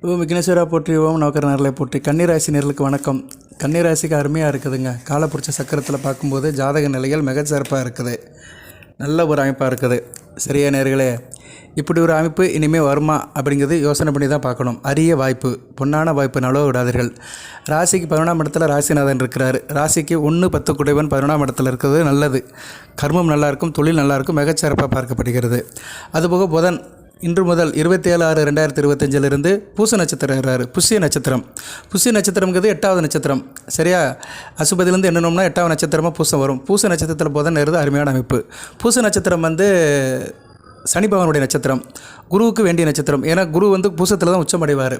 ஓம் விக்னேஸ்வரா போற்றி, ஓம் நவக்கர நேரலை போற்றி. கன்னிராசி நேர்களுக்கு வணக்கம். கன்னிராசிக்கு அருமையாக இருக்குதுங்க. காலப்புரிச்ச சக்கரத்தில் பார்க்கும்போது ஜாதக நிலைகள் மிக சிறப்பாக இருக்குது. நல்ல ஒரு அமைப்பாக இருக்குது. சரியா நேர்களே, இப்படி ஒரு அமைப்பு இனிமேல் வருமா அப்படிங்கிறது யோசனை பண்ணி தான் பார்க்கணும். அரிய வாய்ப்பு, பொன்னான வாய்ப்பு, நழுவ விடாதீர்கள். ராசிக்கு 11ஆம் இடத்துல ராசிநாதன் இருக்கிறார். ராசிக்கு 1-10 குடைவன் 11ஆம் இடத்துல இருக்கிறது நல்லது. கர்மம் நல்லாயிருக்கும், தொழில் நல்லாயிருக்கும், மிகச்சிறப்பாக பார்க்கப்படுகிறது. அதுபோக புதன் இன்று முதல் 27/6/2025 பூச நட்சத்திரம் இருக்கிறார். புஷ்ய நட்சத்திரம். புஷ்ய நட்சத்திரம்ங்கிறது 8வது நட்சத்திரம். சரியா, அசுபதியிலேருந்து எண்ணணும்னா 8வது நட்சத்திரமாக பூசம் வரும். பூச நட்சத்திரத்தில் புதன் இருந்து அருமையான அமைப்பு. பூச நட்சத்திரம் சனி பகவானுடைய நட்சத்திரம், குருவுக்கு வேண்டிய நட்சத்திரம். ஏன்னா குரு பூசத்தில் தான் உச்சமடைவார்.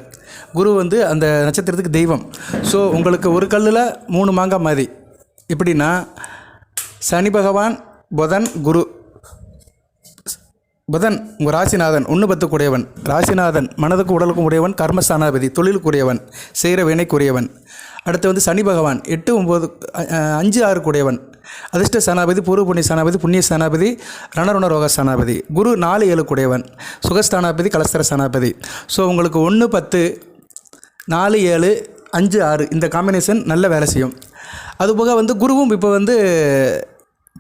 குரு அந்த நட்சத்திரத்துக்கு தெய்வம். ஸோ உங்களுக்கு ஒரு கல்லில் 3 மாங்காய் மாதிரி. எப்படின்னா சனி பகவான், புதன், குரு. புதன் உங்கள் ராசிநாதன் 1-10 குடையவன். ராசிநாதன் மனதுக்கும் உடலுக்கும் உடையவன், கர்மஸ்தானாபதி, தொழிலுக்குரியவன், செய்கிற வினைக்குரியவன். அடுத்து சனி பகவான் 8-9 5-6 குடையவன், அதிர்ஷ்ட ஸ்தானாபதி, பூர்வ புண்ணிய ஸ்தானாபதி, புண்ணிய ஸ்தானாபதி, ரணருண ரோக ஸ்தானாபதி. குரு 4-7 குடையவன், சுகஸ்தானாபதி, கலஸ்தர ஸ்தானாபதி. ஸோ உங்களுக்கு 1-10 4-7 5-6 இந்த காம்பினேஷன் நல்ல வேலை செய்யும். அதுபோக குருவும் இப்போ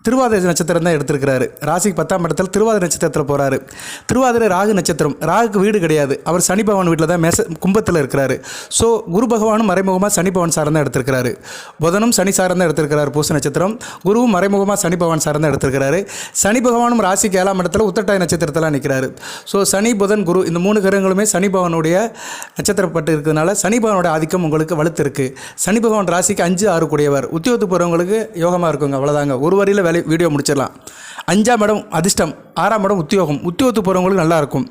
திருவாதிரை நட்சத்திரம் தான் எடுத்திருக்கிறாரு. ராசிக்கு 10ஆம் இடத்துல திருவாதிரை நட்சத்திரத்தில் போகிறாரு. திருவாதிரை ராகு நட்சத்திரம். ராகுக்கு வீடு கிடையாது. அவர் சனி பகவான் வீட்டில் தான் கும்பத்தில் இருக்கிறாரு. ஸோ குரு பகவானும் மறைமுகமாக சனி பகவான் சார்ந்தான் எடுத்திருக்கிறாரு. புதனும் சனி சார்ந்தான் எடுத்திருக்கிறார் பூச நட்சத்திரம். குருவும் மறைமுகமாக சனி பகவான் சார்ந்தான் எடுத்திருக்கிறாரு. சனி பகவானும் ராசிக்கு 7ஆம் இடத்துல உத்திரட்டாதி நட்சத்திரத்தில் நிற்கிறாரு. ஸோ சனி, புதன், குரு இந்த 3 கிரகங்களுமே சனி பகவானுடைய நட்சத்திரப்பட்டு இருக்கிறதுனால சனி பகவானுடைய ஆதிக்கம் உங்களுக்கு வலுத்து இருக்குது. சனி பகவான் ராசிக்கு 5-6 கூடியவர். உத்தியோகத்துக்கு போகிறவங்களுக்கு யோகமாக இருக்குங்க. அவ்வளோதாங்க, ஒரு வரியில் வீடியோ முடிச்சிடலாம். 5ஆம் இடம் அதிர்ஷ்டம், 6ஆம் இடம் உத்தியோகம். உத்தியோகத்துக்கு போகிறவங்களுக்கு நல்லாயிருக்கும்.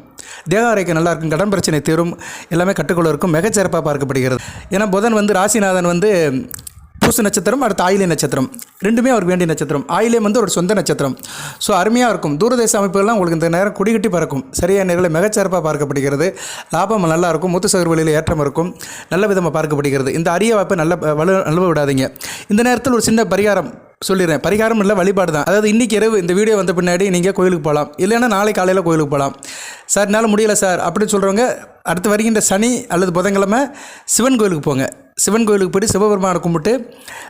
தேக ஆரோக்கியம் நல்லாயிருக்கும். கடன் பிரச்சனை தீரும். எல்லாமே கட்டுக்குள்ள இருக்கும். மிகச்சிறப்பாக பார்க்கப்படுகிறது. ஏன்னா புதன் ராசிநாதன் பூச நட்சத்திரம், அடுத்து ஆயிலே நட்சத்திரம். ரெண்டுமே அவருக்கு வேண்டிய நட்சத்திரம். ஆயிலே ஒரு சொந்த நட்சத்திரம். ஸோ அருமையாக இருக்கும். தூரதேச அமைப்புகள்லாம் உங்களுக்கு இந்த நேரம் குடிகட்டி பறக்கும். சரியான நேரத்தில் மிகச்சிறப்பாக பார்க்கப்படுகிறது. லாபம் நல்லா இருக்கும். மூத்த சகர்வழியில் ஏற்றம் இருக்கும். நல்ல விதமாக பார்க்கப்படுகிறது. இந்த அரிய வாய்ப்பை நழுவ விடாதீங்க. இந்த நேரத்தில் ஒரு சின்ன பரிகாரம் சொல்லிடுறேன். பரிகாரம் இல்லை, வழிபாடு தான். அதாவது இன்றைக்கி இரவு இந்த வீடியோ வந்த பின்னாடி நீங்கள் கோயிலுக்கு போகலாம். இல்லைன்னா நாளை காலையில் கோயிலுக்கு போகலாம். சார் என்னால் முடியலை சார் அப்படின்னு சொல்கிறவங்க அடுத்து வருகின்ற சனி அல்லது புதன்கிழமை சிவன் கோயிலுக்கு போங்க. சிவன் கோயிலுக்கு போய்ட்டு சிவபெருமானை கும்பிட்டு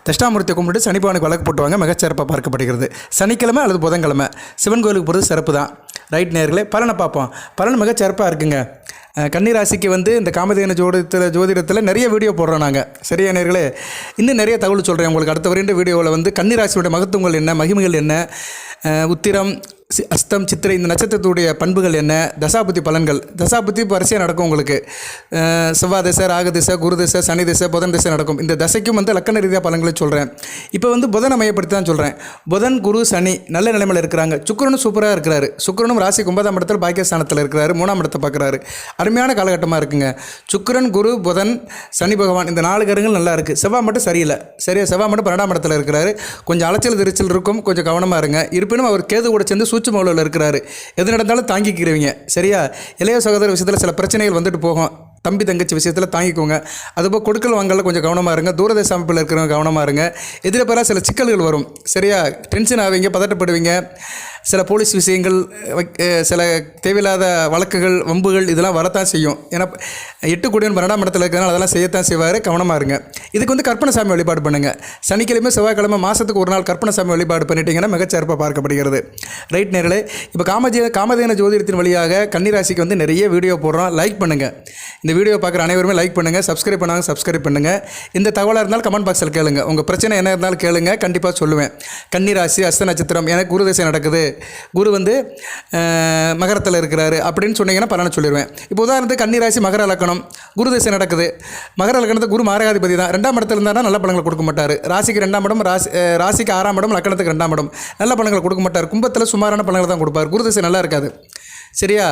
தட்சிணாமூர்த்தியை கும்பிட்டு சனி பகவானுக்கு வழக்கு போட்டுவாங்க. மிகச்சிறப்பாக பார்க்கப்படுகிறது. சனிக்கிழமை அல்லது புதன்கிழமை சிவன் கோயிலுக்கு போகிறது சிறப்பு தான். ரைட் நேர்களே, பலனை பார்ப்போம். பலன் மிகச்சிறப்பாக இருக்குங்க. கன்னிராசிக்கு இந்த காமதேன ஜோதிடத்தில் நிறைய வீடியோ போடுறோம் நாங்கள். சரியா நேர்களே, இன்னும் நிறைய தகவல் சொல்கிறேன் உங்களுக்கு. அடுத்த வருகின்ற வீடியோவில் கன்னிராசியோட மகத்துவங்கள் என்ன, மகிமைகள் என்ன, உத்திரம், அஸ்தம், சித்திரை இந்த நட்சத்திரத்துடைய பண்புகள் என்ன, தசாபுத்தி பலன்கள். தசாபுத்தி இப்போ வரிசையாக நடக்கும் உங்களுக்கு. செவ்வாய் திசை, ராகு திசை, குரு திசை, சனி திசை, புதன் திசை நடக்கும். இந்த தசைக்கும் லக்கண ரீதியாக பலன்களை சொல்கிறேன். இப்போ புதனை மையப்படுத்தி தான் சொல்கிறேன். புதன், குரு, சனி நல்ல நிலைமையில் இருக்கிறாங்க. சுக்கிரனும் சூப்பராக இருக்கிறாரு. சுக்கிரனும் ராசிக்கு 9ஆம் இடத்துல பாக்கியஸ்தானத்தில் இருக்கிறாரு. 3ஆம் இடத்தை பார்க்குறாரு. அருமையான காலகட்டமாக இருக்குங்க. சுக்கிரன், குரு, புதன், சனி பகவான் இந்த 4 கிரகங்கள் நல்லா இருக்குது. செவ்வாய் மட்டும் சரியில்லை. சரியா, செவ்வாய் மட்டும் 12ஆம் இடத்துல இருக்கிறாரு. கொஞ்சம் அலைச்சல் திருச்சல் இருக்கும். கொஞ்சம் கவனமாக இருங்க. இருப்பினும் அவர் கேது கூட சேர்ந்து சூட்சும இருக்கிறாரு. எது நடந்தாலும் தாங்கிக்கிறவங்க. சரியா, இளைய சகோதர விஷயத்தில் சில பிரச்சனைகள் வந்துட்டு போகும். தம்பி தங்கச்சி விஷயத்தில் தாங்கிக்கோங்க. அதுபோல் கொடுக்கல் வாங்கல கொஞ்சம் கவனமாக இருங்க. தூரதேச அமைப்பில் இருக்கிறவங்க கவனமாக இருங்க. எதிர்பாராத சில சிக்கல்கள் வரும். சரியா, டென்ஷன் ஆவீங்க, பதட்டப்படுவீங்க. சில போலீஸ் விஷயங்கள், சில தேவையில்லாத வழக்குகள், வம்புகள் இதெல்லாம் வரத்தான் செய்யும். ஏன்னா 8 கூடியவன் 12ஆம் இடத்துல இருக்கிறனால அதெல்லாம் செய்யத்தான் செய்வார். கவனமாக இருங்க. இதுக்கு கற்பனசாமி வழிபாடு பண்ணுங்கள். சனிக்கிழமை, செவ்வாய்க்கிழமை மாதத்துக்கு ஒரு நாள் கற்பனசாமி வழிபாடு பண்ணிட்டீங்கன்னா மிகச்சிறப்பாக பார்க்கப்படுகிறது. ரைட் நேர்களே, இப்போ காமதேன ஜோதிடத்தின் வழியாக கன்னிராசிக்கு நிறைய வீடியோ போடுறோம். லைக் பண்ணுங்கள். இந்த வீடியோ பார்க்குற அனைவருமே லைக் பண்ணுங்கள். சப்ஸ்கிரைப் பண்ணாங்க சப்ஸ்கிரைப் பண்ணுங்கள். இந்த தகவலாக இருந்தாலும் கமெண்ட் பாக்ஸில் கேளுங்க. உங்கள் பிரச்சனை என்ன இருந்தாலும் கேளுங்க, கண்டிப்பாக சொல்லுவேன். கன்னிராசி, அஸ்த நட்சத்திரம், எனக்கு குரு திசை நடக்குது, குரு மகரத்தில் இருக்கிறாரு அப்படின்னு சொன்னீங்கன்னா பலனை சொல்லிடுவேன். இப்போ உதாரணத்துக்கு கன்னிராசி மகர லக்கணம், குரு திசை நடக்குது. மகர லக்கணத்தை குரு மாரகாதிபதி தான். 2ஆம் இடத்துல இருந்தால் நல்ல பலன்களை கொடுக்க மாட்டார். ராசிக்கு 2ஆம் இடம், ராசிக்கு 6ஆம் இடம், லக்கணத்துக்கு 2ஆம் இடம் நல்ல பலன்களை கொடுக்க மாட்டார். கும்பத்தில் சுமாரான பலன்களை தான் கொடுப்பார். குரு திசை நல்லா இருக்காது. சரியா,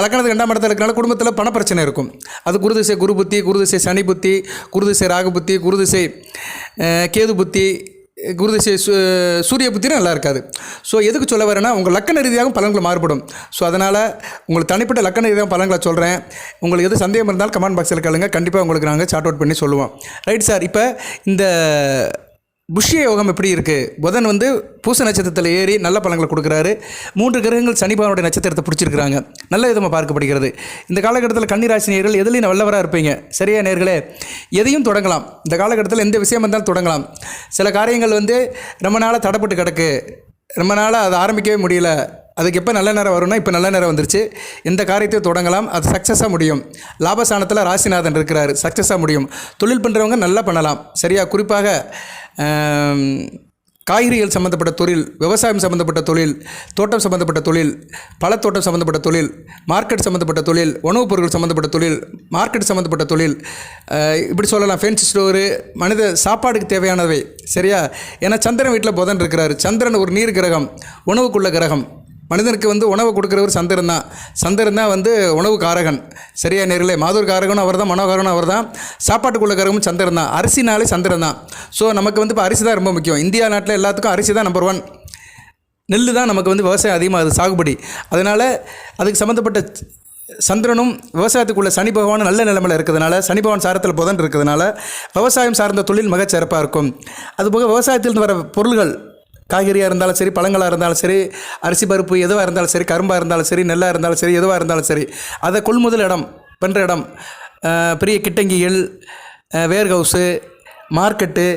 லக்கணத்துக்கு 2ஆம் இடத்துல இருக்கிறனால குடும்பத்தில் பண பிரச்சனை இருக்கும். அது குரு திசை குரு புத்தி, குரு திசை சனி புத்தி, குரு திசை ராகு புத்தி, குரு திசை கேது புத்தி, குரு திசை சூரிய புத்தியும் நல்லா இருக்காது. ஸோ எதுக்கு சொல்ல வரேன்னா உங்கள் லக்கண ரீதியாகவும் பலன்கள் மாறுபடும். ஸோ அதனால் உங்களுக்கு தனிப்பட்ட லக்கண ரீதியாக பலன்களை சொல்கிறேன். உங்களுக்கு எது சந்தேகம் இருந்தாலும் கமெண்ட் பாக்ஸில் கேளுங்க. கண்டிப்பாக உங்களுக்கு நாங்கள் சார்ட் அவுட் பண்ணி சொல்லுவோம். ரைட் சார், இப்போ இந்த புஷ்ய யோகம் எப்படி இருக்குது? புதன் வந்து பூச நட்சத்திரத்தில் ஏறி நல்ல பலன்களை கொடுக்குறாரு. 3 கிரகங்கள் சனி பகவானுடைய நட்சத்திரத்தை பிடிச்சிருக்கிறாங்க. நல்ல விதமாக பார்க்கப்படுகிறது. இந்த காலகட்டத்தில் கன்னிராசி நேயர்கள் எதுலையும் வல்லவராக இருப்பீங்க. சரியா நேயர்களே? எதையும் தொடங்கலாம். இந்த காலகட்டத்தில் எந்த விஷயம் இருந்தாலும் தொடங்கலாம். சில காரியங்கள் வந்து ரொம்ப நாளாக தடைப்பட்டு கிடக்கு, ரொம்ப நாளாக அதை ஆரம்பிக்கவே முடியல, அதுக்கு எப்போ நல்ல நேரம் வரும்னா இப்போ நல்ல நேரம் வந்துருச்சு. எந்த காரியத்தையும் தொடங்கலாம், அது சக்ஸஸாக முடியும். லாபஸ்தானத்தில் ராசிநாதன் இருக்கிறாரு, சக்ஸஸாக முடியும். தொழில் பண்ணுறவங்க நல்லா பண்ணலாம். சரியா? குறிப்பாக காய்கறிகள் சம்மந்தப்பட்ட தொழில், விவசாயம் சம்மந்தப்பட்ட தொழில், தோட்டம் சம்மந்தப்பட்ட தொழில், பழத்தோட்டம் சம்மந்தப்பட்ட தொழில், மார்க்கெட் சம்மந்தப்பட்ட தொழில், உணவுப் பொருட்கள் சம்மந்தப்பட்ட தொழில், மார்க்கெட் சம்மந்தப்பட்ட தொழில், இப்படி சொல்லலாம். ஃபேன்சி ஸ்டோரு, மனித சாப்பாடுக்கு தேவையானவை. சரியா? ஏன்னா சந்திரன் வீட்டில் புதன் இருக்கிறார். சந்திரன் ஒரு நீர் கிரகம், உணவுக்குள்ள கிரகம். மனிதனுக்கு வந்து உணவு கொடுக்குறவர் சந்திரன் தான். சந்திரன் தான் வந்து உணவு காரகன். சரியா நேர்களே? மாதூர் காரகனும் அவர் தான், மனோகாரனும் அவர் தான், சாப்பாட்டுக்குள்ள காரகமும் சந்திரன் தான். அரிசினாலே சந்திரன் தான். ஸோ நமக்கு வந்து இப்போ அரிசி தான் ரொம்ப முக்கியம். இந்தியா நாட்டில் எல்லாத்துக்கும் அரிசி தான் நம்பர் 1. நெல் தான் நமக்கு வந்து விவசாயம் அதிகமாக சாகுபடி. அதனால் அதுக்கு சம்மந்தப்பட்ட சந்திரனும் விவசாயத்துக்குள்ள சனி பகவானும் நல்ல நிலைமையில் இருக்கிறதுனால, சனி பகவான் சாரத்தில் புதன் இருக்கிறதுனால விவசாயம் சார்ந்த தொழில் மிகச் சிறப்பாக இருக்கும். அதுபோக விவசாயத்தில் வர பொருள்கள், காய்கறியாக இருந்தாலும் சரி, பழங்களாக இருந்தாலும் சரி, அரிசி பருப்பு எதுவாக இருந்தாலும் சரி, கரும்பாக இருந்தாலும் சரி, நெல்லாக இருந்தாலும் சரி, எதுவாக இருந்தாலும் சரி, அதை கொள்முதல் இடம் பண்ணுற இடம், பெரிய கிட்டங்கிகள், வேர்ஹவுஸு, மார்க்கெட்டு,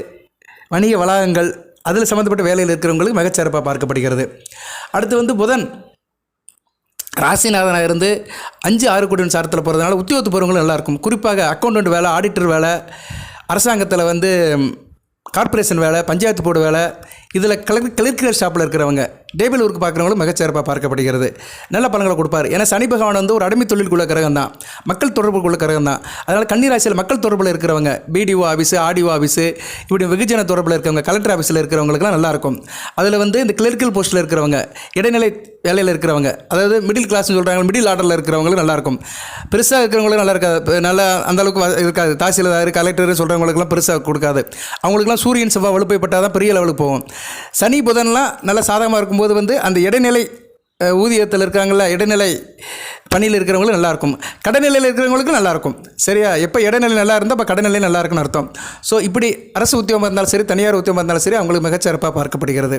வணிக வளாகங்கள், அதில் சம்மந்தப்பட்ட வேலையில் இருக்கிறவங்களுக்கு மிகச்சிறப்பாக பார்க்கப்படுகிறது. அடுத்து வந்து புதன் ராசிநாதனாக இருந்து 5-6 கூடிய சாரத்தில் போகிறதுனால உத்தியோகத்து போகிறவங்களும் நல்லாயிருக்கும். குறிப்பாக அக்கௌண்டன்ட் வேலை, ஆடிட்டர் வேலை, அரசாங்கத்தில் வந்து கார்ப்பரேஷன் வேலை, பஞ்சாயத்து போர்டு வேலை, இதில் கிளர்க்கியல் ஷாப்பில் இருக்கிறவங்க, டேபிள் ஒர்க் பார்க்குறவங்களும் மிகச்சிறப்பாக பார்க்கப்படுகிறது. நல்ல பலன்களை கொடுப்பார். ஏன்னா சனி பகவான் வந்து ஒரு அடிமை தொழிலுக்குள்ள கிரகம் தான், மக்கள் தொடர்புக்குள்ள கிரகம் தான். அதனால் கன்னிராசியில் மக்கள் தொடர்பில் இருக்கிறவங்க, பிடிஓ ஆஃபீஸு, ஆர்டிஓ ஆஃபீஸு, இப்படி வெகுஜன தொடர்பில் இருக்கிறவங்க, கலெக்டர் ஆஃபீஸில் இருக்கிறவங்களுக்குலாம் நல்லாயிருக்கும். அதில் வந்து இந்த கிளர்க்கியல் போஸ்ட்டில் இருக்கிறவங்க, இடைநிலை வேலையில் இருக்கிறவங்க, அதாவது மிடில் கிளாஸ்னு சொல்கிறாங்க, மிடில் ஆர்டரில் இருக்கிறவங்களும் நல்லாயிருக்கும். பெருசாக இருக்கிறவங்களும் நல்லா இருக்காது, நல்லா அந்தளவுக்கு இருக்காது. தாசில்தார், கலெக்டர் சொல்கிறவங்களுக்குலாம் பெருசாக கொடுக்காது. அவங்களுக்குலாம் சூரியன் செவ்வாய் வலுப்பைப்பட்டால் தான் பெரிய லெவலுக்கு போகும். சனி புதன்லாம் நல்லா சாதகமாக இருக்கும்போது வந்து அந்த இடைநிலை ஊதியத்தில் இருக்காங்களா, இடைநிலை பணியில் இருக்கிறவங்களும் நல்லாயிருக்கும். கடைநிலையில் இருக்கிறவங்களுக்கும் நல்லாயிருக்கும். சரியா? எப்போ இடைநிலை நல்லா இருந்தால் அப்போ கடைநிலை நல்லா இருக்குன்னு அர்த்தம். ஸோ இப்படி அரசு உத்தியோகம் இருந்தாலும் சரி, தனியார் உத்தியோகம் இருந்தாலும் சரி, அவங்களுக்கு மிகச்சிறப்பாக பார்க்கப்படுகிறது.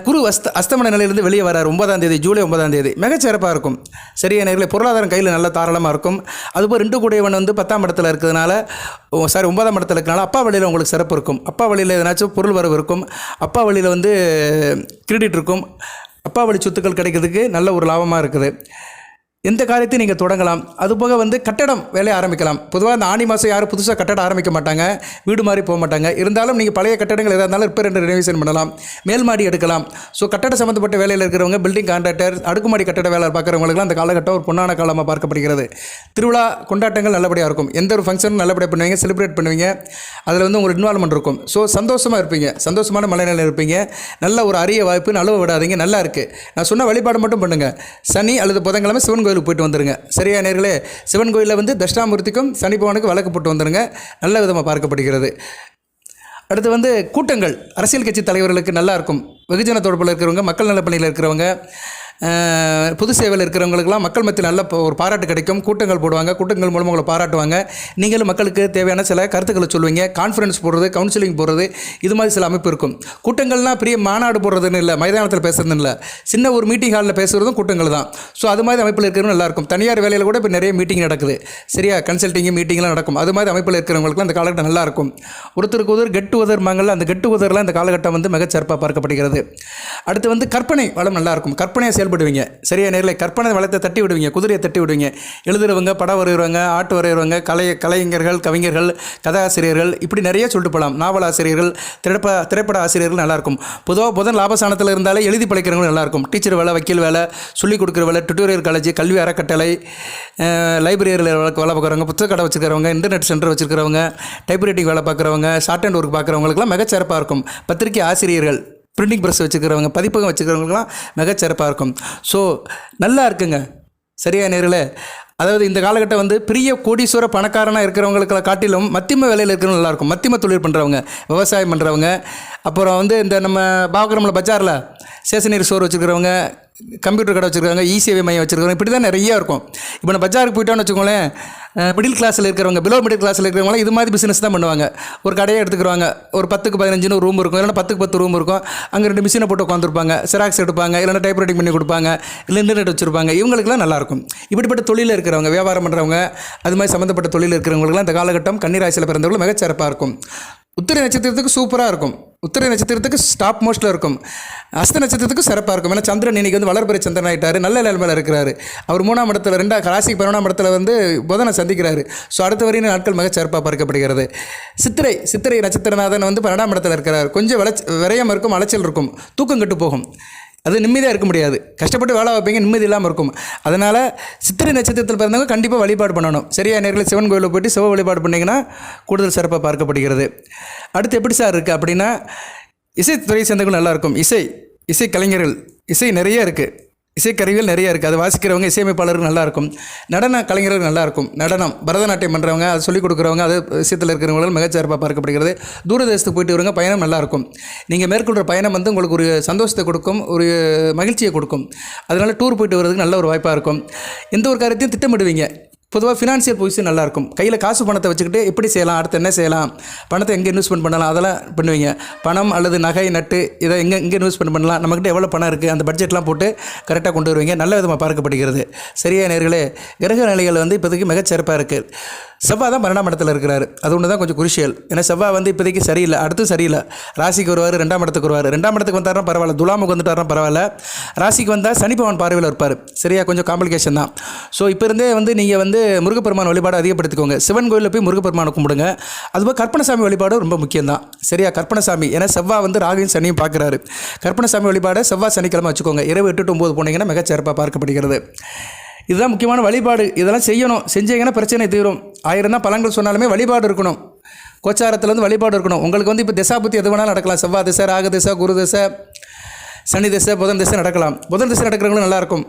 குரு அஸ்தமன நிலையிலிருந்து வெளியே வரார் 9ஆம் தேதி, ஜூலை 9ஆம் தேதி. மிகச்சிறப்பாக இருக்கும். சரியா நேர்களே? பொருளாதாரம் கையில் நல்ல தாராளமாக இருக்கும். அதுபோல் 2 கூடியவன் வந்து 10ஆம் இடத்துல இருக்கிறதுனால, 9ஆம் இடத்துல இருக்கிறனால அப்பா வழியில் உங்களுக்கு சிறப்பு இருக்கும். அப்பா வழியில் எதனாச்சும் பொருள் வரவு இருக்கும். அப்பா வழியில் வந்து கிரெடிட் இருக்கும். அப்பா வழி சொத்துக்கள் கிடைக்கிறதுக்கு நல்ல ஒரு லாபமாக இருக்குது. எந்த காரியத்தையும் நீங்கள் தொடங்கலாம். அதுபோக வந்து கட்டடம் வேலையை ஆரம்பிக்கலாம். பொதுவாக இந்த ஆனி மாதம் யாரும் புதுசாக கட்டடம் ஆரம்பிக்க மாட்டாங்க, வீடு மாதிரி போக மாட்டாங்க. இருந்தாலும் நீங்கள் பழைய கட்டடங்கள் எதாக இருந்தாலும் ரிப்பேர் அண்ட் ரெனோவேஷன் பண்ணலாம், மேல் மாடி எடுக்கலாம். ஸோ கட்டட சம்மந்தப்பட்ட வேலையில் இருக்கிறவங்க, பில்டிங் கான்ட்ராக்டர், அடுக்குமாடி கட்டட வேலை பார்க்குறவங்களுக்குலாம் அந்த காலகட்டம் ஒரு பொன்னான காலமாக பார்க்கப்படுகிறது. திருவிழா கொண்டாட்டங்கள் நல்லபடியாக இருக்கும். எந்த ஒரு ஃபங்க்ஷனும் நல்லபடியாக பண்ணுவீங்க, செலிப்ரேட் பண்ணுவீங்க. அதில் வந்து உங்களுக்கு இன்வால்மெண்ட் இருக்கும். ஸோ சந்தோஷமாக இருப்பீங்க, சந்தோஷமான மனநிலையில் இருப்பீங்க. நல்ல ஒரு அரிய வாய்ப்பு, நழுவ விடாதீங்க. நல்லா இருக்குது. நான் சொன்ன வழிபாடு மட்டும் பண்ணுங்கள். சனி அல்லது புதன்கிழமை சிவன் கோயிலுக்கு போயிட்டு வந்துருங்க. சரியா நேர்களே? சிவன் கோயிலில் வந்து தட்சிணாமூர்த்திக்கும் சனி பகவானுக்கு விளக்கு போட்டு வந்துருங்க. நல்ல விதமாக பார்க்கப்படுகிறது. அடுத்து வந்து கூட்டங்கள், அரசியல் கட்சி தலைவர்களுக்கு நல்லா இருக்கும். வெகுஜன தொடர்பில் இருக்கிறவங்க, மக்கள் நலப்பணியில் இருக்கிறவங்க, பொது சேவையில் இருக்கிறவங்களுக்கெல்லாம் மக்கள் மத்தியில் நல்ல ஒரு பாராட்டு கிடைக்கும். கூட்டங்கள் போடுவாங்க, கூட்டங்கள் மூலமாக உங்களை பாராட்டுவாங்க. நீங்களும் மக்களுக்கு தேவையான சில கருத்துக்களை சொல்லுவீங்க. கான்ஃபரன்ஸ் போடுறது, கவுன்சிலிங் போடுறது, இது மாதிரி சில அமைப்பு இருக்கும். கூட்டங்கள்னால் பெரிய மாநாடு போடுறதுன்னு இல்லை, மைதானத்தில் பேசுறதுன்னு இல்லை, சின்ன ஒரு மீட்டிங் ஹாலில் பேசுகிறதும் கூட்டங்கள் தான். ஸோ அது மாதிரி அமைப்பில் இருக்கிறவங்க நல்லாயிருக்கும். தனியார் வேலையில் கூட இப்போ நிறைய மீட்டிங் நடக்குது. சரியா? கன்சல்டிங்கு மீட்டிங்லாம் நடக்கும். அது மாதிரி அமைப்பில் இருக்கிறவங்களுக்குலாம் அந்த காலகட்டம் நல்லாயிருக்கும். ஒருத்தருக்கு ஒருத்தர் கெட் டுகெதர் மாங்கல்ல, அந்த கெட் டுகெதர்லாம் இந்த காலகட்டம் வந்து மிகச்சிறப்பாக பார்க்கப்படுகிறது. அடுத்து வந்து கற்பனை வளம் நல்லாயிருக்கும். கற்பனையை செயல்படுவீங்க. சரியா நேரில்? கற்பனை வளத்தை தட்டி விடுவீங்க, குதிரையை தட்டி விடுவீங்க. எழுதுறவங்க, படம் வரைகிறவங்க, ஆட்டு வரைகிறவங்க, கலைஞர்கள், கவிஞர்கள், கதாசிரியர்கள், இப்படி நிறைய சொல்லிட்டு போகலாம். நாவல் ஆசிரியர்கள், திரைப்பட ஆசிரியர்கள் நல்லாயிருக்கும். பொதுவாக புதன் லாபஸ்தானத்தில் இருந்தாலே எழுதி பழைக்கிறவங்க நல்லாயிருக்கும். டீச்சர் வேலை, வக்கீல் வேலை, சொல்லிக் கொடுக்குற வேலை, டுட்டோரியல் காலேஜ், கல்வி அறக்கட்டளை, லைப்ரரியில் வேலை பார்க்குறவங்க, புத்தக கடை வச்சுருக்கிறவங்க, இன்டர்நெட் சென்டர் வச்சுருக்கிறவங்க, டைப்ரைட்டிங் வேலை பார்க்குறவங்க, ஷார்ட் ஹேண்ட் ஒர்க் பார்க்குறவங்களுக்குலாம் மிகச்சிறப்பாக இருக்கும். பத்திரிகை ஆசிரியர்கள், பிரிண்டிங் ப்ரெஸ் வச்சுக்கிறவங்க, பதிப்பகம் வச்சுக்கிறவங்களுக்குலாம் மிகச்சிறப்பாக இருக்கும். ஸோ நல்லா இருக்குங்க. சரியா நேரில்? அதாவது இந்த காலகட்டம் வந்து பெரிய கோடீஸ்வர பணக்காரனாக இருக்கிறவங்களுக்கு காட்டிலும் மத்தியம வேலையில் இருக்கிறவங்க நல்லாயிருக்கும். மத்தியம தொழில் பண்ணுறவங்க, விவசாயம் பண்ணுறவங்க, அப்புறம் வந்து இந்த நம்ம பார்க்குறோம்ல பஜாரில் ஸ்டேஷனரி ஸ்டோர் வச்சுருக்கிறவங்க, கம்ப்யூட்டர் கடை வச்சுருக்காங்க, இசேவை மையம் வச்சுருக்காங்க, இப்படி தான் நிறையா இருக்கும். இப்போ நான் பஜாருக்கு போயிட்டோன்னு வச்சுக்கோங்களேன், மிடில் கிளாஸில் இருக்கிறவங்க, பிலோ மிடில் கிளாஸில் இருக்கிறவங்களாம் இது மாதிரி பிஸ்னஸ் தான் பண்ணுவாங்க. ஒரு கடையை எடுத்துக்கிறாங்க, ஒரு 10க்கு 15 ரூம் இருக்கும், இல்லைனா 10க்கு 10 ரூம் இருக்கும். அங்கே 2 மிஷினை போட்டு உட்காந்துருப்பாங்க, செராக்ஸ் எடுப்பாங்க, இல்லைனா டைப் ரைட்டிங் பண்ணி கொடுப்பாங்க, இல்லை இன்டர்நெட் வச்சுருப்பாங்க. இவங்களுக்குலாம் நல்லாயிருக்கும். இப்படிப்பட்ட தொழிலில் இருக்கிறவங்க, வியாபாரம் பண்ணுறவங்க, அது மாதிரி சம்மந்தப்பட்ட தொழில் இருக்கிறவங்களுக்குலாம் இந்த காலகட்டம் கன்னிராசியில் பிறந்தவர்கள் மிகச்சிறப்பாக இருக்கும். உத்திரை நட்சத்திரத்துக்கு சூப்பராக இருக்கும். உத்திரை நட்சத்திரத்துக்கு ஸ்டாப் மோஸ்ட்டில் இருக்கும். அஸ்த நட்சத்திரத்துக்கு சிறப்பாக இருக்கும். ஏன்னா சந்திரன் இன்னைக்கு வந்து வளர்பிறை சந்திரன் ஆகிட்டார், நல்ல நிலைமையில் இருக்கிறாரு. அவர் 3ஆம் இடத்துல, ராசிக்கு 11ஆம் இடத்துல வந்து புதனை சந்திக்கிறாரு. ஸோ அடுத்த வரையும் நாட்கள் மிக சிறப்பாக பார்க்கப்படுகிறது. சித்திரை நட்சத்திரநாதன் வந்து 12ஆம் இடத்துல இருக்கிறார். கொஞ்சம் விரயம் இருக்கும், அலைச்சல் இருக்கும், தூக்கம் கெட்டு போகும், அது நிம்மதியாக இருக்க முடியாது. கஷ்டப்பட்டு வேலை வைப்பீங்க, நிம்மதி இல்லாமல் இருக்கும். அதனால் சித்திரை நட்சத்திரத்தில் பிறந்தவங்க கண்டிப்பாக வழிபாடு பண்ணணும். சரியா நேரில் சிவன் கோயிலில் போய்ட்டு சிவ வழிபாடு பண்ணிங்கன்னா கூடுதல் சிறப்பாக பார்க்கப்படுகிறது. அடுத்து எப்படி சார் இருக்குது அப்படின்னா, இசைத்துறை சேர்ந்தவங்க நல்லாயிருக்கும். இசை கலைஞர்கள், இசை நிறைய இருக்குது, இசைக்கருவிகள் நிறைய இருக்குது. அது வாசிக்கிறவங்க, இசையமைப்பாளர்கள் நல்லாயிருக்கும். நடன கலைஞர்கள் நல்லாயிருக்கும். நடனம், பரதநாட்டியம் பண்ணுறவங்க, அது சொல்லிக் கொடுக்குறவங்க, அது விஷயத்தில் இருக்கிறவங்களும் மிகச்சிறப்பாக பார்க்கப்படுகிறது. தூரதேசத்துக்கு போயிட்டு வருங்க, பயணம் நல்லாயிருக்கும். நீங்கள் மேற்கொள்கிற பயணம் வந்து உங்களுக்கு ஒரு சந்தோஷத்தை கொடுக்கும், ஒரு மகிழ்ச்சியை கொடுக்கும். அதனால் டூர் போயிட்டு வர்றதுக்கு நல்ல ஒரு வாய்ப்பாக இருக்கும். எந்த ஒரு காரியத்தையும் திட்டமிடுவீங்க. பொதுவாக ஃபினான்ஷியல் பொசிஷன் நல்லாயிருக்கும். கையில் காசு பணத்தை வச்சுக்கிட்டு எப்படி செய்யலாம், அடுத்து என்ன செய்யலாம், பணத்தை எங்கே இன்வெஸ்ட்மெண்ட் பண்ணலாம், அதெல்லாம் பண்ணுவீங்க. பணம் அல்லது நகை நட்டு இதை எங்கே இன்வெஸ்ட்மெண்ட் பண்ணலாம், நம்மக்கிட்ட எவ்வளோ பணம் இருக்குது, அந்த பட்ஜெட்லாம் போட்டு கரெக்டாக கொண்டு வருவீங்க. நல்ல விதமாக பார்க்கப்படுகிறது. சரியா நேர்களே, கிரக நிலைகள் வந்து இப்போதைக்கு மிகச்சிறப்பாக இருக்குது. செவ்வாய் தான் 12ஆம் இடத்துல இருக்கிறாரு. அது ஒன்று தான் கொஞ்சம் குருஷியல். ஏன்னா செவ்வாய் வந்து இப்போதைக்கு சரியில்லை, அடுத்து சரியில்லை. ராசிக்கு வருவார், 2ஆம் இடத்துக்கு வருவார். 2ஆம் இடத்துக்கு வந்தாருன்னா பரவாயில்ல, துலாமுக்கு வந்துட்டாருன்னா பரவாயில்ல. ராசிக்கு வந்தால் சனி பகவான் பார்வையில் இருப்பார். சரியா, கொஞ்சம் காம்ப்ளிகேஷன் தான். ஸோ இப்போ இருந்தே வந்து நீங்கள் வந்து முருகப்பெருமான் வழிபாடு அதிகப்படுத்திக்கோங்க. சிவன் கோயிலில் போய் முருகப்பெருமானை கும்பிடுங்க. அதுபோல் கற்பனசாமி வழிபாடு ரொம்ப முக்கியம் தான். சரியா, கற்பனசாமி, ஏன்னா செவ்வாய் வந்து ராகுவையும் சனியும் பார்க்குறாரு. கற்பனசாமி வழிபாடு செவ்வாய் சனிக்கிழமை வச்சுக்கோங்க. இரவு 8 to 9 போனீங்கன்னா மிகச்சிறப்பாக பார்க்கப்படுகிறது. இதுதான் முக்கியமான வழிபாடு. இதெல்லாம் செய்யணும். செஞ்சீங்கன்னா பிரச்சனை தீரும். 1000 தான் பலன்கள் சொன்னாலுமே வழிபாடு இருக்கணும். கோச்சாரத்தில் வந்து வழிபாடு இருக்கணும். உங்களுக்கு வந்து இப்போ திசாபுத்தி எது வேணாலும் நடக்கலாம். செவ்வாய் திசை, ராகு திசை, குரு திசை, சனி திசை, புதன் திசை நடக்கலாம். புதன் திசை நடக்கிறவங்களும் நல்லாயிருக்கும்.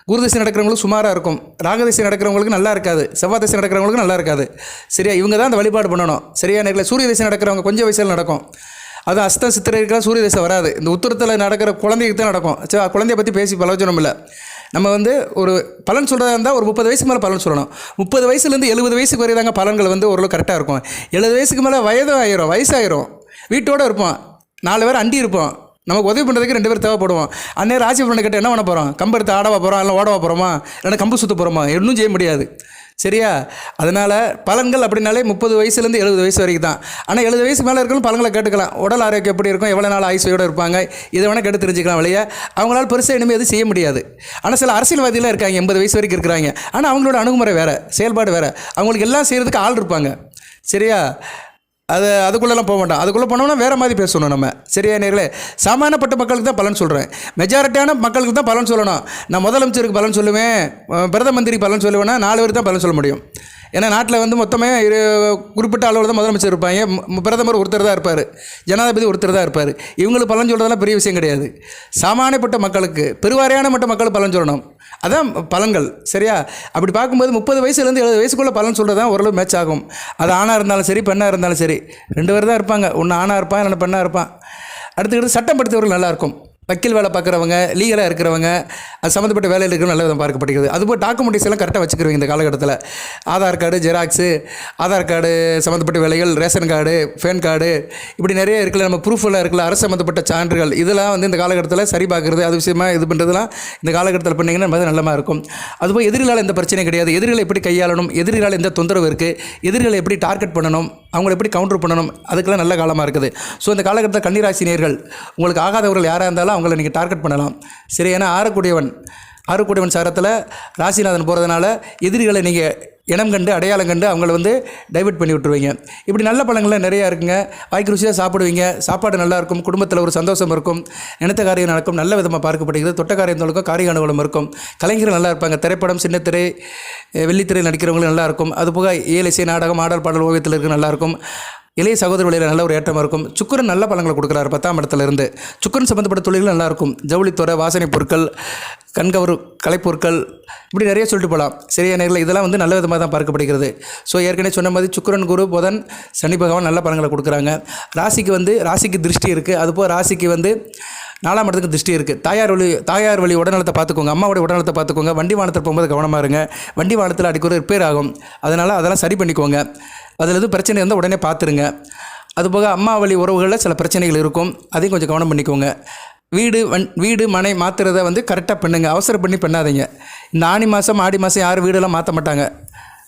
குரு திசை நடக்கிறவங்களுக்கு சுமாராக இருக்கும். ராகு திசை நடக்கிறவங்களுக்கு நல்லா இருக்காது. செவ்வாய் திசை நடக்கிறவங்களுக்கு நல்லா இருக்காது. சரியா, இவங்க தான் அந்த வழிபாடு பண்ணணும். சரியா நேரில் சூரிய திசை நடக்கிறவங்க கொஞ்சம் வயசில் நடக்கும். அது அஸ்த சித்திரை இருக்கலாம், சூரிய திசை வராது. இந்த உத்தரத்தில் நடக்கிற குழந்தைக்கு தான் நடக்கும். சரி, குழந்தைய பற்றி பேசி பிரயோஜனம் இல்லை. நம்ம வந்து ஒரு பலன் சொல்கிறதா இருந்தால் ஒரு 30 வயசுக்கு மேலே பலன் சொல்லணும். 30 வயசுலேருந்து 70 வயசுக்கு வரை தாங்க பலன்கள் வந்து ஓரளவு கரெக்டாக இருக்கும். 70 வயசுக்கு மேலே வயசாயிரும், வீட்டோடு இருப்போம், 4 பேர் அண்டி இருப்போம், நமக்கு உதவி பண்ணுறதுக்கு 2 பேர் தேவைப்படுவோம். அந்நேரம் ராசி பலனை கேட்டால் என்ன பண்ண போகிறோம்? கம்பு எடுத்து ஆடவா போகிறோம், இல்லை ஓடவா போகிறோமா, இல்லைன்னா கம்பு சுற்ற போகிறோமா, இன்னும் செய்ய முடியாது. சரியா, அதனால் பலன்கள் அப்படின்னாலே 30 வயசுலேருந்து 70 வயசு வரைக்கும் தான். ஆனால் 70 வயசு மேலே இருக்கணும் பலன்களை கேட்டுக்கலாம். உடல் ஆரோக்கியம் எப்படி இருக்கும், எவ்வளோ நாள் ஆயுசோடு இருப்பாங்க, இதை வேணால் கேட்டு தெரிஞ்சுக்கலாம். வழியா அவங்களால பெருசாக இனிமேல் எதுவும் செய்ய முடியாது. ஆனால் சில அரசியல்வாதிகளாக இருக்காங்க, 80 வயசு வரைக்கும் இருக்கிறாங்க. ஆனால் அவங்களோட அணுகுமுறை வேறு, செயல்பாடு வேறு. அவங்களுக்கு எல்லாம் செய்கிறதுக்கு ஆள் இருப்பாங்க. சரியா, அதுக்குள்ளெல்லாம் போக மாட்டோம். அதுக்குள்ளே போனோம்னா வேறு மாதிரி பேசணும் நம்ம. சரியா நேர்களே, சாமானியப்பட்ட மக்களுக்கு தான் பலன் சொல்கிறேன். மெஜாரிட்டியான மக்களுக்கு தான் பலன் சொல்லணும். நான் முதலமைச்சருக்கு பலன் சொல்லுவேன், பிரதம மந்திரிக்கு பலன் சொல்லுவேன்னா 4 பேர் தான் பலன் சொல்ல முடியும். ஏன்னா நாட்டில் வந்து மொத்தமே குறிப்பிட்ட அளவில் தான் முதலமைச்சர் இருப்பாங்க, பிரதமர் ஒருத்தர் தான் இருப்பார், ஜனாதிபதி ஒருத்தர் தான் இருப்பார். இவங்களுக்கு பலன் சொல்கிறதெல்லாம் பெரிய விஷயம் கிடையாது. சாமானியப்பட்ட மக்களுக்கு, பெருவாரியான மட்ட மக்களுக்கு பலன் சொல்லணும். அதான் பலன்கள். சரியா, அப்படி பார்க்கும்போது 30 வயசுலேருந்து 70 வயசுக்குள்ளே பலன் சொல்கிறது தான் ஓரளவு மேட்ச் ஆகும். அது ஆணாக இருந்தாலும் சரி, பெண்ணாக இருந்தாலும் சரி, 2 பேர் தான் இருப்பாங்க. ஒன்று ஆணாக இருப்பான், இல்லைன்னா பெண்ணாக இருப்பான். அடுத்துக்கிட்டு சட்டம் படித்தவர்கள் நல்லாயிருக்கும். வக்கீல் வேலை பார்க்குறவங்க, லீகலாக இருக்கிறவங்க, அது சம்மந்தப்பட்ட வேலையில் இருக்கிறவங்க நல்ல விதம் பார்க்கப்படுகிறது. அதுபோல் டாக்குமெண்ட்ஸ் எல்லாம் கரெக்டாக வச்சுக்கிறவங்க இந்த காலகட்டத்தில். Aadhaar card, xerox, Aadhaar card சம்மந்தப்பட்ட வேலைகள், ரேஷன் கார்டு, பேன் கார்டு, இப்படி நிறைய இருக்குல்ல, நம்ம ப்ரூஃபெல்லாம் இருக்குல்ல, அரசு சம்மந்தப்பட்ட சான்றுகள், இதெல்லாம் வந்து இந்த காலகட்டத்தில் சரி பார்க்குறது, அது விஷயமாக இது பண்ணுறதுலாம் இந்த காலகட்டத்தில் பண்ணிங்கன்னா நம்ம நல்லமாக இருக்கும். அதுபோல் எதிரிகளால் எந்த பிரச்சனையும் கிடையாது. எதிரிகளை எப்படி கையாளணும், எதிரிகளால் எந்த தொந்தரவு இருக்குது, எதிரிகளை எப்படி டார்கெட் பண்ணணும், அவங்களை எப்படி கவுண்டர் பண்ணணும், அதுக்கெல்லாம் நல்ல காலமாக இருக்குது. ஸோ இந்த காலகட்டத்தில் கன்னிராசி நேயர்கள், உங்களுக்கு ஆகாதவர்கள் யாராக இருந்தாலும் அவங்கள நீங்கள் டார்கெட் பண்ணலாம். சரி, ஏன்னா ஆறுக்குடையவன் சாரத்தில் ராசிநாதன் போகிறதுனால எதிரிகளை நீங்கள் இனம் கண்டு, அடையாளம் கண்டு அவங்கள வந்து டைவர்ட் பண்ணி விட்டுருவீங்க. இப்படி நல்ல பழங்கள்லாம் நிறையா இருக்குங்க. வாய்க்கு ருசியாக சாப்பிடுவீங்க, சாப்பாடு நல்லாயிருக்கும், குடும்பத்தில் ஒரு சந்தோஷம் இருக்கும், நினைத்த காரியம் நடக்கும், நல்ல விதமாக பார்க்கப்படுகிறது. தொட்ட காரியம் தொழுக்கும், காரிய அனுகூலம் இருக்கும். கலைஞர்கள் நல்லா இருப்பாங்க. திரைப்படம், சின்னத்திரை, வெள்ளித்திரை நடிக்கிறவங்களும் நல்லாயிருக்கும். அதுபோக இயலிசை, நாடகம், ஆடல் பாடல், ஓவியத்தில் இருக்க நல்லாயிருக்கும். இளைய சகோதர வழியில் நல்ல ஒரு ஏற்றமாக இருக்கும். சுக்கரன் நல்ல பலன்களை கொடுக்குறாரு 10ஆம் இடத்துல இருந்து. சுக்கரன் சம்மந்தப்பட்ட தொழில்கள் நல்லாயிருக்கும். ஜவுளித்துறை, வாசனை பொருட்கள், கண்கவர் கலைப்பொருட்கள், இப்படி நிறைய சொல்லிட்டு போகலாம். சரியா நேரில் இதெல்லாம் வந்து நல்ல விதமாக தான் பார்க்கப்படுகிறது. ஸோ ஏற்கனவே சொன்ன மாதிரி சுக்கிரன், குரு, புதன், சனி பகவான் நல்ல பலன்களை கொடுக்குறாங்க. ராசிக்கு திருஷ்டி இருக்குது. அதுபோல் ராசிக்கு வந்து 4ஆம் இடத்துக்கு திருஷ்டி இருக்குது. தாயார் வழி உடல்நலத்தை பார்த்துக்கோங்க, அம்மாவோட உடல்நலத்தை பார்த்துக்கோங்க. வண்டி வாகனத்தில் போகும்போது கவனமாக இருங்க. வண்டி வாகனத்தில் அடிக்கடி ரிப்பேர் ஆகும், அதனால் அதெல்லாம் சரி பண்ணிக்கோங்க. அதில் எதுவும் பிரச்சனை இருந்தால் உடனே பார்த்துருங்க. அதுபோக அம்மா வழி உறவுகளில் சில பிரச்சனைகள் இருக்கும், அதையும் கொஞ்சம் கவனம் பண்ணிக்கோங்க. வீடு மனை மாற்றுறதை வந்து கரெக்டாக பண்ணுங்கள், அவசரம் பண்ணி பண்ணாதீங்க. இந்த ஆடி மாதம் யாரும் வீடெல்லாம் மாற்ற மாட்டாங்க,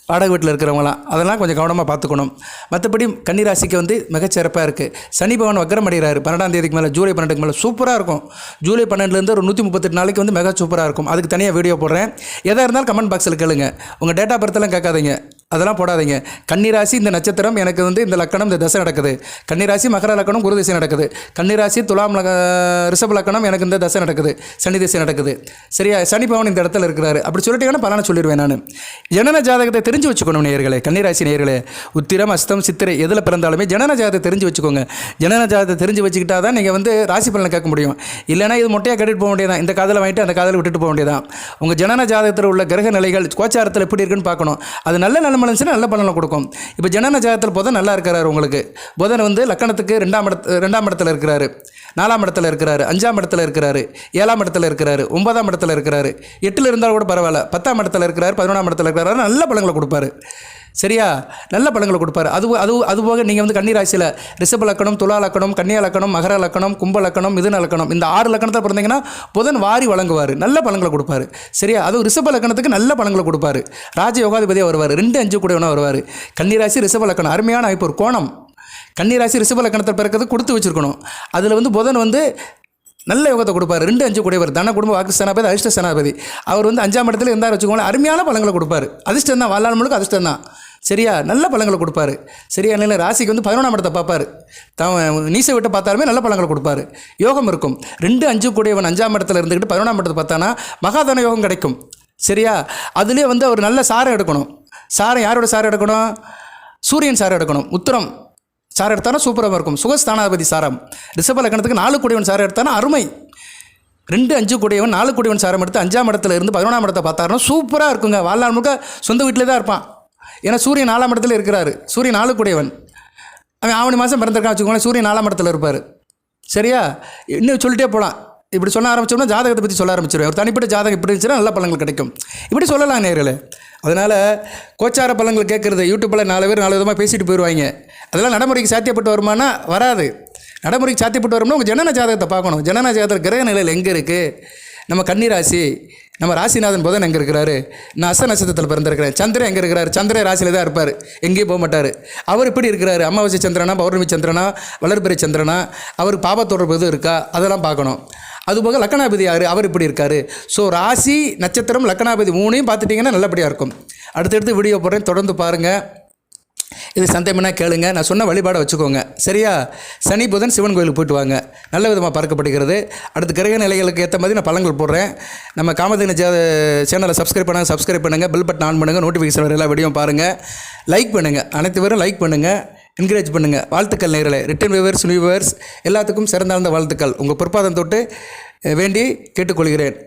வாடகை வீட்டில் இருக்கிறவங்களாம். அதெல்லாம் கொஞ்சம் கவனமாக பார்த்துக்கணும். மற்றபடி கன்னிராசிக்கு வந்து மிகச்சிறப்பாக இருக்குது. சனி பகவான் வக்ரம் அடைகிறாரு 12ஆம் தேதிக்கு மேலே, ஜூலை 12க்கு மேலே சூப்பராக இருக்கும். ஜூலை 12லேருந்து ஒரு 138 நாளைக்கு வந்து மிக சூப்பராக இருக்கும். அதுக்கு தனியாக வீடியோ போடுறேன். எதாக இருந்தாலும் கமெண்ட் பாக்ஸில் கேளுங்க. உங்கள் டேட் ஆஃப் பர்த்தெல்லாம் கேட்காதீங்க, அதெல்லாம் போடாதீங்க. கன்னிராசி இந்த நட்சத்திரம் எனக்கு வந்து இந்த லக்கணம் இந்த தசை நடக்குது. கன்னிராசி மகர லக்கணம் குரு திசை நடக்குது. கன்னிராசி துலாம் ரிஷப லக்கணம் எனக்கு இந்த தசை நடக்குது, சனி திசை நடக்குது. சரியா? சனி பகவான் இந்த இடத்துல இருக்கிறாரு. அப்படி சொல்லிட்டீங்கன்னா பலனை சொல்லிடுவேன் நான். ஜனன ஜாதகத்தை தெரிஞ்சு வச்சுக்கணும் நேயர்களே, கன்னிராசி நேயர்களே. உத்திரம் அஸ்தம் சித்திரை எதில் பிறந்தாலுமே ஜனன ஜாதகத்தை தெரிஞ்சு வச்சுக்கோங்க. ஜனன ஜாதகத்தை தெரிஞ்சு வச்சுக்கிட்டா தான் நீங்கள் வந்து ராசி பலனை கேட்க முடியும். இல்லைனா இது மொட்டையாக கட்டிட்டு போக வேண்டியதான், இந்த காதலை வாங்கிட்டு அந்த காதலை விட்டுட்டு போக வேண்டியதான். உங்கள் ஜனன ஜாதகத்தில் உள்ள கிரக நிலைகள் கோச்சாரத்தில் எப்படி இருக்குன்னு பார்க்கணும். அது நல்ல நல்ல பலனை கொடுக்கும். இப்போ ஜனன ஜாதகத்தில் புதன் நல்லா இருக்கிறாரு. உங்களுக்கு புதன் வந்து லக்கணத்துக்கு 2ஆம் இடத்துல இருக்கிறாரு, 4ஆம் இடத்துல இருக்கிறாரு, 5ஆம் இடத்துல இருக்கிறாரு, 7ஆம் இடத்துல இருக்கிறாரு, 9ஆம் இடத்துல இருக்கிறாரு, 8ல் இருந்தாலும் கூட பரவாயில்ல, 10ஆம் இடத்துல இருக்கிறாரு, 11ஆம் இடத்துல இருக்கிறாரு. நல்ல பலங்களை கொடுப்பாரு. சரியா? நல்ல பலங்களை கொடுப்பாரு. அதுபோக நீங்கள் வந்து கன்னிராசியில் ரிஷப லக்கணம், துலா லக்கணம், கன்னியா லக்கணம், மகர லக்கணம், கும்ப லக்கணம், மிதுன லக்கணம், இந்த 6 லக்கணத்தில் பிறந்தீங்கன்னா புதன் வாரி வழங்குவார், நல்ல பலங்களை கொடுப்பாரு. சரியா? அதுவும் ரிஷப லக்கணத்துக்கு நல்ல பலங்களை கொடுப்பாரு. ராஜ யோகாதிபதியாக வருவார், 2-5 கூடவனா வருவார். கன்னிராசி ரிஷப லக்கணம் அருமையான அமைப்பு, ஒரு கோணம். கன்னிராசி ரிஷப லக்கணத்தில் பிறக்கிறது கொடுத்து வச்சுருக்கணும். அதில் வந்து புதன் வந்து நல்ல யோகத்தை கொடுப்பாரு. 2-5 கூடியவர், தன குடும்ப வாக்கு சேனாபதி, அதிர்ஷ்ட சேனாபதி. அவர் வந்து 5ஆம் இடத்துல இருந்தார் வச்சுக்கோங்களேன், அருமையான பலங்களை கொடுப்பாரு. அதிர்ஷ்டம் தான், வாழ்நாள் முழுக்க அதிர்ஷ்டம் தான். சரியா? நல்ல பலங்களை கொடுப்பாரு. சரியா? இல்லை ராசிக்கு வந்து 11ஆம் இடத்தை பார்ப்பார், நீசை விட்டு பார்த்தாலுமே நல்ல பலங்களை கொடுப்பாரு. யோகம் இருக்கும். 2-5 கூடியவன் 5ஆம் இடத்துல இருந்துக்கிட்டு 11ஆம் இடத்தை பார்த்தானா மகாதன யோகம் கிடைக்கும். சரியா? அதுலேயே வந்து அவர் நல்ல சாரம் எடுக்கணும். சாரம் யாரோட சாரம் எடுக்கணும்? சூரியன் சாரம் எடுக்கணும். உத்திரம் சாரம் எடுத்தானா சூப்பராக இருக்கும். சுகஸ்தானாதிபதி சாரம். ரிஷப லக்கணத்துக்கு 4 கூடியவன் சாரம் எடுத்தானா அருமை. 2-5 கூடியவன் 4 கூடியவன் சாரம் எடுத்து 5ஆம் இடத்துல இருந்து 11ஆம் இடத்தை பார்த்தாருன்னா சூப்பராக இருக்குங்க. வாழ்நாள் முழுக்க சொந்த வீட்டிலே தான் இருப்பான். ஏன்னா சூரியன் 4ஆம் இடத்துல இருக்கிறாரு. சூரியன் 4 கூடியவன், அவன் ஆவணி மாதம் பிறந்திருக்கான் வச்சுக்கோங்களேன், சூரியன் 4ஆம் இடத்துல இருப்பார். சரியா? இன்னும் சொல்லிட்டே போகலாம். இப்படி சொல்ல ஆரம்பிச்சோம்னா ஜாதகத்தை பற்றி சொல்ல ஆரம்பிச்சிருவேன். ஒரு தனிப்பட்ட ஜாதகம் இப்படி இருந்துச்சுன்னா நல்ல பலன்கள் கிடைக்கும். இப்படி சொல்லலாம் நேரில். அதனால் கோச்சார பலன்கள் கேட்குறது யூடியூப்பில் 4 பேர் 4 விதமாக பேசிட்டு போயிடுவாங்க. அதெல்லாம் நடைமுறைக்கு சாத்தியப்பட்டு வருமானா வராது. நடைமுறைக்கு சாத்தியப்பட்டு வரும்னா உங்கள் ஜனன ஜாதகத்தை பார்க்கணும். ஜனன ஜாதகத்தில் கிரக நிலையில் எங்கே இருக்குது? நம்ம கன்னிராசி, நம்ம ராசிநாதன் புதன் எங்கே இருக்கிறாரு? நான் அஸ்த நட்சத்திரத்தில் பிறந்திருக்கிறேன். சந்திரன் எங்கே இருக்கிறாரு? சந்திரன் ராசியில் தான் இருப்பார், எங்கேயும் போக மாட்டார். அவர் எப்படி இருக்கிறாரு? அமாவாசை சந்திரனா, பௌர்ணமி சந்திரனா, வளர்பிறை சந்திரனா, அவர் பாபத்தொடர்பு எதுவும் இருக்கா? அதெல்லாம் பார்க்கணும். அதுபோக லக்கணாபதி யார்? அவர் இப்படி இருக்கார். ஸோ ராசி நட்சத்திரம் லக்கணாபதி 3ஐயும் பார்த்துட்டிங்கன்னா நல்லபடியாக இருக்கும். அடுத்தடுத்து வீடியோ போடுறேன், தொடர்ந்து பாருங்கள். இது சந்தேகம்னா கேளுங்க. நான் சொன்ன வழிபாடை வச்சுக்கோங்க. சரியா? சனி புதன் சிவன் கோயிலுக்கு போயிட்டு வாங்க, நல்ல விதமாக பார்க்கப்படுகிறது. அடுத்து கிரக நிலைகளுக்கு ஏற்ற மாதிரி நான் பலன்கள் போடுறேன். நம்ம காமதேனு சேனலை சப்ஸ்கிரைப் பண்ணுங்கள், பெல் பட்டன் ஆன் பண்ணுங்கள், நோட்டிஃபிகேஷன் வர எல்லா வீடியோ பாருங்கள், லைக் பண்ணுங்கள், அனைத்து பேரும் லைக் பண்ணுங்கள், என்கரேஜ் பண்ணுங்கள். வாழ்த்துக்கள் நேயர்களே. ரிட்டன் வியூவர்ஸ் எல்லாத்துக்கும் சிறந்தாழ்ந்த வாழ்த்துக்கள் உங்கள் பொற்பாதம் தொட்டு வேண்டி கேட்டுக்கொள்கிறேன்.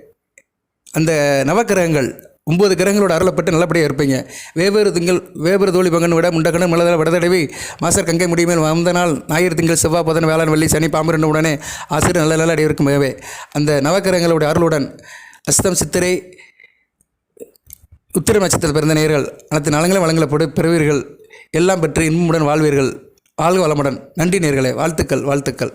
அந்த நவக்கிரகங்கள் 9 கிரகங்களோட அருளப்பட்டு நல்லபடியாக இருப்பீங்க. வேவேறு தோழி பங்கன் விட முண்டக்கணன் மலதள விடதடவி மாசர் கங்கை முடியுமேல் வந்த நாள் ஞாயிறு திங்கள் செவ்வாய் புதன் வேளாண் வெள்ளி சனி பாம்பு உடனே ஆசிரியர் நல்ல அடி இருக்கும். அந்த நவக்கிரகங்களுடைய அருளுடன் அஸ்தம் சித்திரை உத்திரம் நட்சத்திரத்தில் பிறந்த நேயர்கள் அனைத்து நலங்களும் வழங்கப்பட்டு பெறுவீர்கள். எல்லாம் பெற்று இன்பமுடன் வாழ்வீர்கள். வாழ்க வளமுடன். நன்றி நேயர்களே. வாழ்த்துக்கள்.